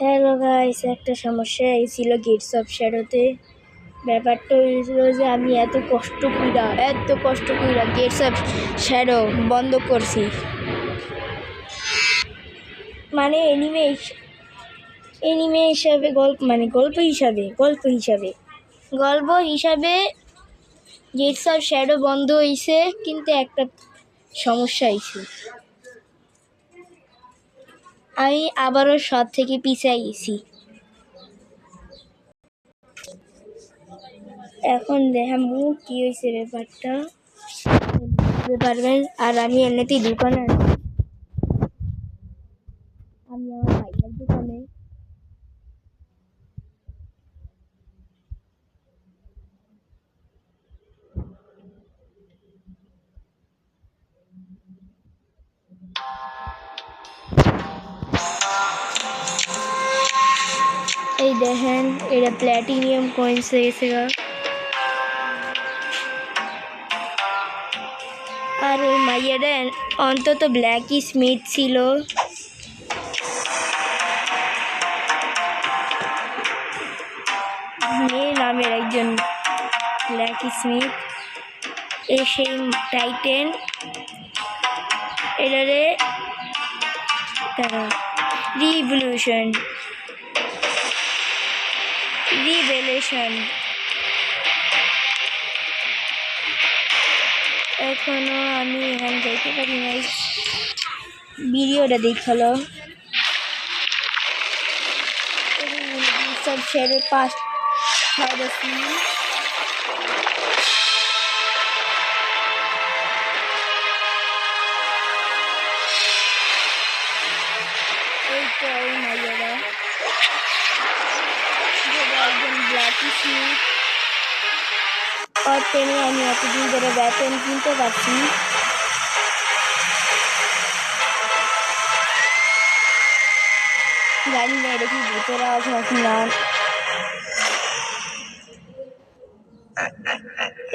Hello guys, একটা সমস্যা হয়েছিল গেটস অফ শ্যাডোতে। ব্যাপারটা হয়েছিল যে আমি এত কষ্ট কইরা গেটস অফ শ্যাডো বন্ধ করছি। মানে এনিমে হিসাবে গল্প হিসাবে গেটস অফ শ্যাডো বন্ধ হয়েছে, কিন্তু একটা সমস্যা হয়েছে। আমি আবারও সব থেকে পিছিয়ে গেছি। এখন দেখামু কি হয়েছে ব্যাপারটা, বুঝতে পারবেন। আর আমি এমনিতেই দোকানে আছি, আমি আমার ভাইয়ের দোকানে। এই দেখেন, এটা প্ল্যাটিনিয়াম কয়েন্স হয়ে গেছে গা। আর ওই মাইয়াটা অন্তত ব্ল্যাকি স্মিথ ছিল। মেয়ে নামের একজন ব্ল্যাকি স্মিথ, এই সেই টাইটেন। এটারে তারা রিভলিউশন এখনো আমি এখানে যাইতে পারি নাই। ভিডিওটা দেখালো সব ছেড়ে পাঁচ ছাড়ছি। এইটা ওই মাইয়ারা একজন ব্ল্যাকি স্মিথ। ওর টেনে আমি এতদিন ধরে ব্যাপেন কিনতে পারছি। জানি না এটা কি ভূতের আওয়াজ নাকি না।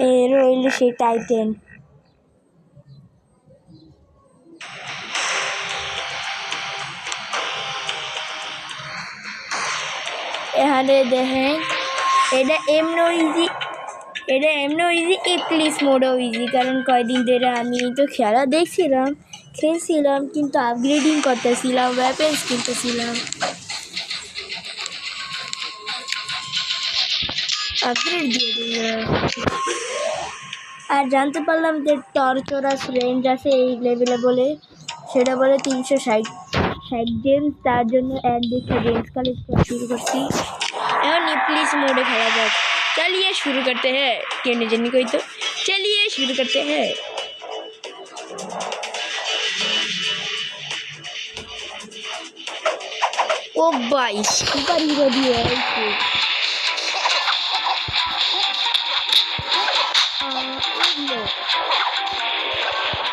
এর রইল সেই টাইটেন। এখানে দেখেন, এটা এমনও ইজি ইক্লিস মোডও ইজি, কারণ কয়দিন ধরে আমি তো খেলা খেলছিলাম, কিন্তু আপগ্রেডিং করতেছিলাম, ওয়েপেন্স কিনতেছিলাম। আপগ্রেড দিয়ে দিলাম। আর জানতে পারলাম যে টর্চরাস রেঞ্জ আছে এই লেভেলে, বলে সেটা বলে 360 গেমস। তার জন্য এক দেখে গেমস কালেক্ট করা শুরু করছি। এখন প্লিজ मोडे खेला जाए। चलिए शुरू करते हैं। कहने जनी कोई तो चलिए शुरू करते हैं। ओ भाई सुपर हीरो भी है इसको।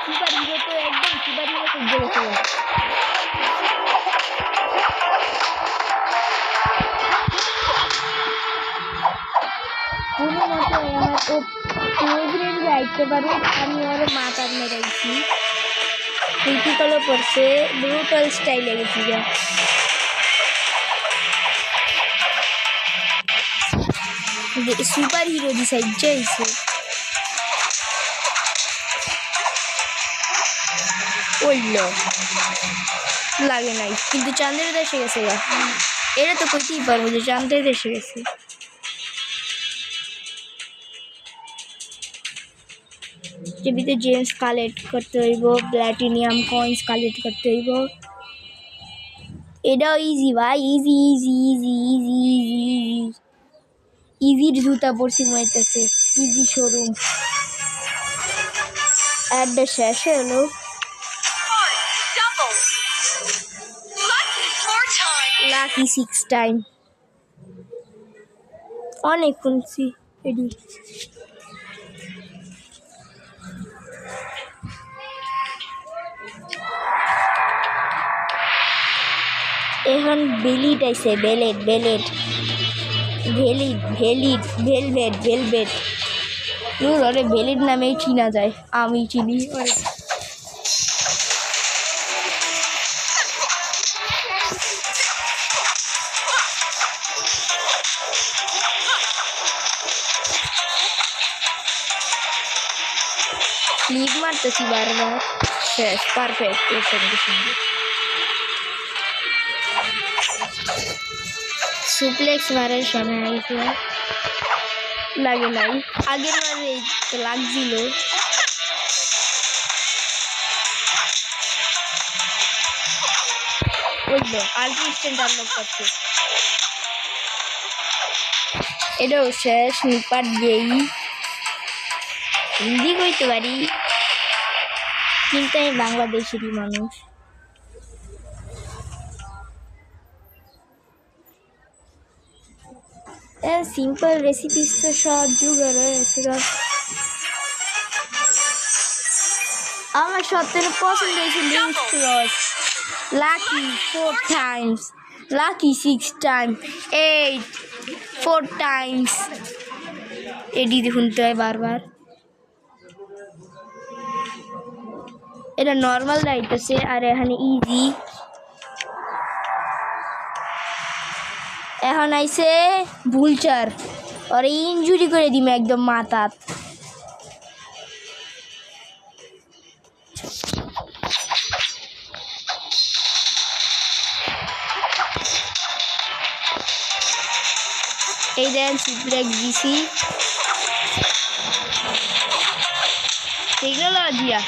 सुपर हीरो तो एकदम सुपर हीरो को जैसे কোনো মতে আমার ও ফেভারিট গাইতে পারে। আমি ওর মাথার মেরেছি, ক্রিটিক্যালও পড়ছে, ব্রুটাল স্টাইলে গেছি যা। সুপার হিরো দি সাইড যাইছে। ওইল লাগে নাই, কিন্তু চাঁদের দেশে গেছে গা। এটা তো কইতেই পারবো যে চাঁদের দেশে গেছে। টিভিতে জেমস কালেক্ট করতে হইব, প্ল্যাটিনিয়াম কয়েন্স কালেক্ট করতে হইব। এটাও ইজি ভাই, ইজির জুতা পড়ছি মাইতেছে। ইজি শোরুম অ্যাডটা শেষ হলো। লাকি 6 টাইম অনেক খুলছি এডি। এখন বেলিট আইছে, ভেলভেট ওরে ভেলিট নামেই চিনা যায়, আমি চিনি ওরে। ফ্লিপ মারতেছি বারবার। শেষ, পারফেক্ট। এর সঙ্গে সঙ্গে সুপ্লেক্স মারার সময় আইছে, লাগে নাই। আগের বারে লাগছিল। বুঝলো, আল্ট্রা স্ট্যান্ড আনলক করছে। এটাও শেষ। নিপাট যেই হিন্দি কইতে পারি, কিন্তু আমি বাংলাদেশেরই মানুষ। সিম্পল রেসিপিস তো সব জুগার হয়েছে। আমার সবথেকে পছন্দ হয়েছে link cross, lucky 4 times, lucky 6 times, 8 4 times। এডি শুনতে হয় বারবার। এটা নর্মাল রাইতেছে, আর এখানে ইজি। এখন আইছে ভুলচার, আর ইনজুরি করে দিম একদম মাথাত। এই দেন সুপ্লেক্স দিছি, টেকনোলজিয়া।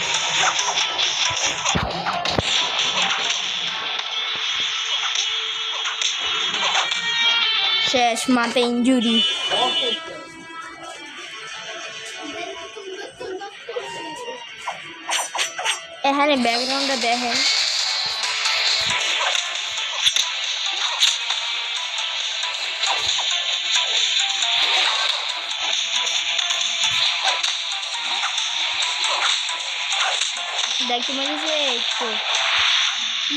শেষ, মাথা ইনজুরি। এখানে ব্যাকগ্রাউন্ডটা দেখেন, দেখতে পাচ্ছি একটু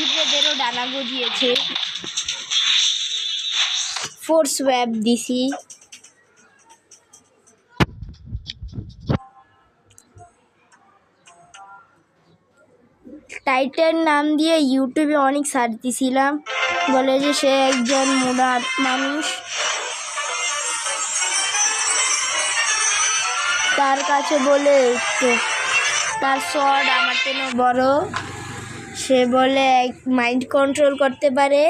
ইব্রাদেরও ডানা গজিয়েছে। ফোর্স ওয়েব দিছি। টাইটেন নাম দিয়ে ইউটিউবে অনেক সার্চ দিছিলাম, বলে যে সে একজন মোড়া মানুষ, তার কাছে বলে একটু তার শট আমার থেকে বড়, সে বলে মাইন্ড কন্ট্রোল করতে পারে,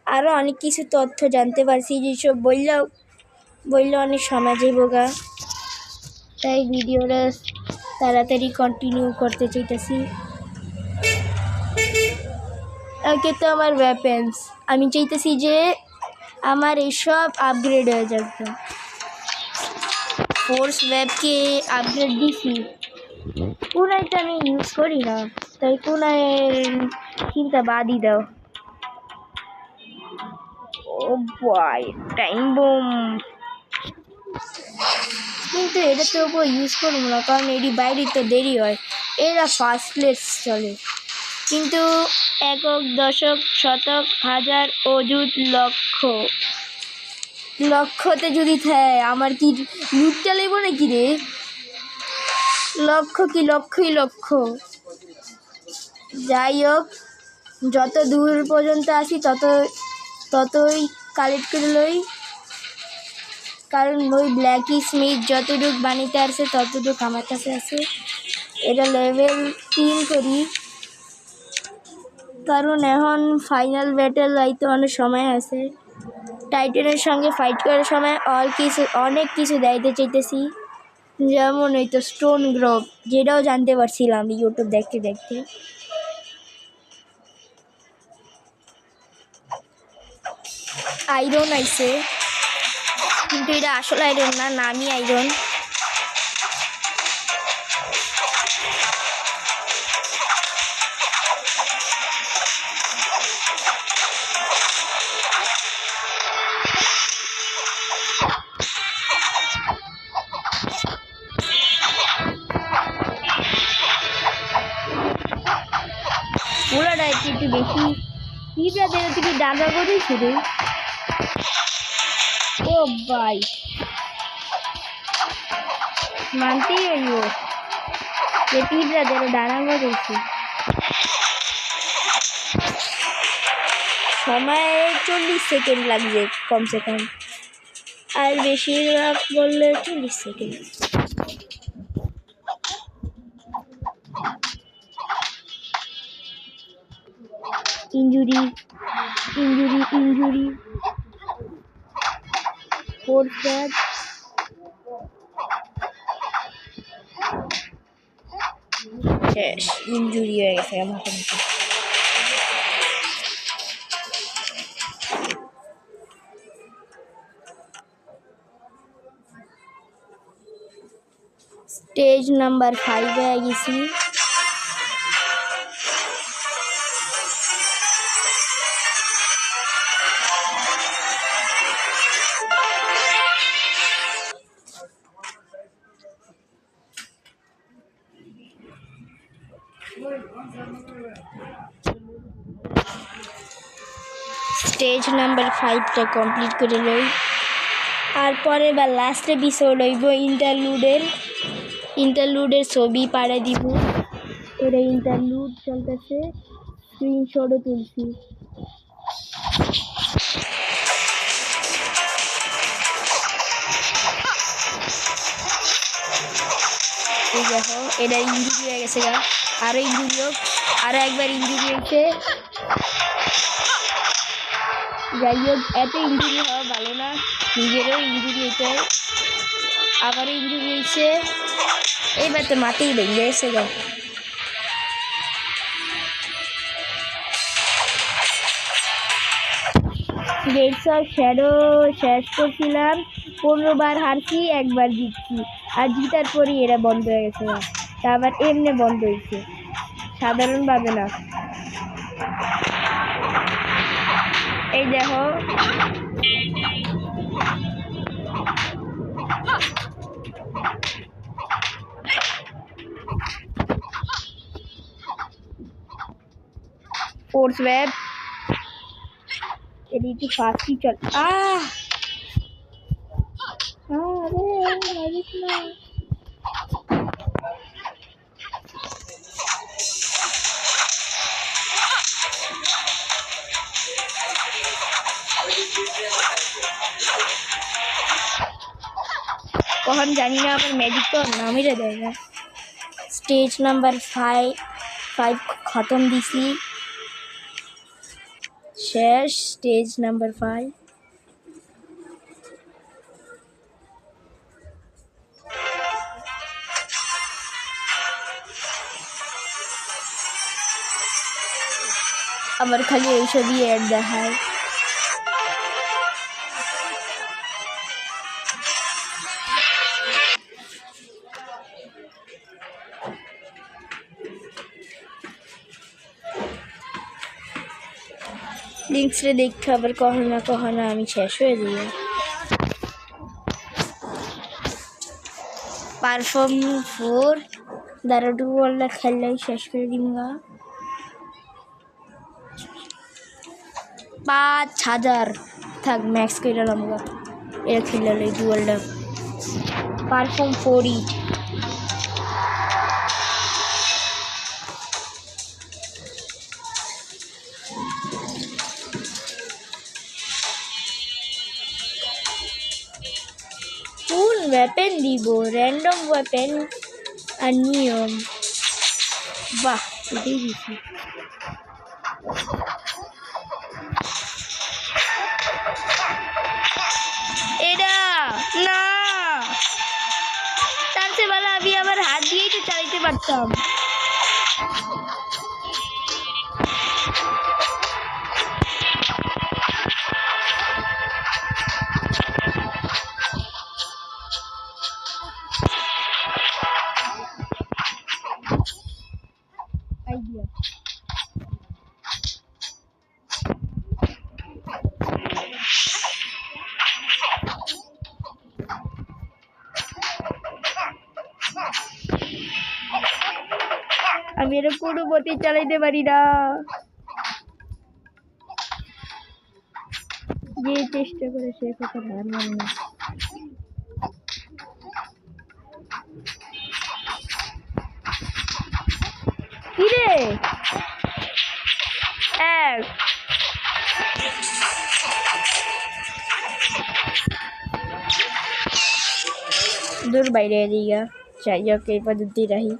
আরও অনেক কিছু তথ্য জানতে পারছি, যেসব বললে অনেক সমাজে বোগা। তাই ভিডিওটা তাড়াতাড়ি কন্টিনিউ করতে চাইতেছি। ওকে, তো আমার ওয়েপেন্স আমি চাইতেছি যে আমার এইসব আপগ্রেড হয়ে যাবে। ফোর্স ওয়েবকে আপগ্রেড দিছি, কোনাইটা আমি ইউজ করি না, তাই কোনাইয়ের চিন্তা বাদই দাও। ও বয়, টাইম বোম। কিন্তু এটা তো ইউজ করবো না, কারণ এটি বাইরে তো দেরি হয়, এরা ফাস্টলেস চলে। কিন্তু একক, দশক, শতক, হাজার, অযুত, লক্ষতে যদি থাকে, আমার কি লুটটা লেবো নাকি রে? লক্ষ কি লক্ষই লক্ষ। যাই হোক, যত দূর পর্যন্ত আসি ততই কালেক্ট করে লই, কারণ ওই ব্ল্যাকি স্মিথ যতটুকু বানিতে আসছে ততটুকু আমার কাছে আছে। এটা লেভেল 3 করি, কারণ এখন ফাইনাল ব্যাটেল আইতে অনেক সময় আছে। টাইটানের সঙ্গে ফাইট করার সময় অনেক কিছু দেখতে চাইতেছি, যেমন এই তো স্টোন গ্রোভ, যেটাও জানতে পারছিলাম ইউটিউব দেখতে দেখতে। আয়রন আইছে, কিন্তু এটা আসলে আয়রন না, নামই আয়রন। পুরাটা একটু বেশি পিঁপড়াদের থেকে ডাকা করেই শুরু। ও ভাই, মানতেই হইব যে পিঁপড়াদের ডানা করেছি। সময় 40 সেকেন্ড লাগবে কমসে কম, আর বেশিরভাগ বললে 40 second. Injury injury injury force back শেষ ইনজুরি হয়ে গেছে আমার स्टेज नंबर 5 है इसी स्टेज नंबर 5 টা কমপ্লিট করে লই আর পরের বার লাস্ট এপিসোড হইব ইন্টারলুডের ছবি পাড়ে দিব এর ইন্টারলুড চলতেছে স্ক্রিনশটও তুলছি এই দেখো এটা ইনজুরি হয়ে গেছে গা আরো ইনজুরি হোক আরো একবার ইনজুরি হয়েছে যাই হোক এত ইনজুরি হওয়া ভালো না নিজেরও ইনজুরি হইতে আবারও ইনজুরি হয়েছে এইবার তো মাটিই ভেঙে গেছে গা গেটস অফ শ্যাডো শেষ করছিলাম 15 বার হারছি একবার জিতছি আর জিতার পরই এরা বন্ধ হয়ে গেছে তা আবার এমনি বন্ধ হয়েছে সাধারণভাবে না এই দেখো फोर्स वेब एडिट फास्ट चल अरे हम जानी ना पर मैजिक तो नाम ही रह जाएगा स्टेज नंबर 5 खत्म दिसी शेष स्टेज नंबर 5 আমার খালি এইসবই অ্যাড দেখায় लिंक्स रे देख खबर कहना আমি শেষ হয়ে যাই পারফর্ম 4 দারুডু ওয়ালা খেলাই শেষ করে দিমগা 5000 থাক ম্যাক্স কইরা লমগা এর খেলালে ডুয়ালটা perform 4 weapon dibo random weapon anium bah ini sih এটা না তার চেয়ে ভালো আমি আমার হাত দিয়েই তো চালাতে পারতাম আমি এর কোনো মতে চালাইতে পারি না যে চেষ্টা করে সে কথা হার মানে না কি রে এক দূর বাইরে দিগা চাই হোক এই পদ্ধতি রাহি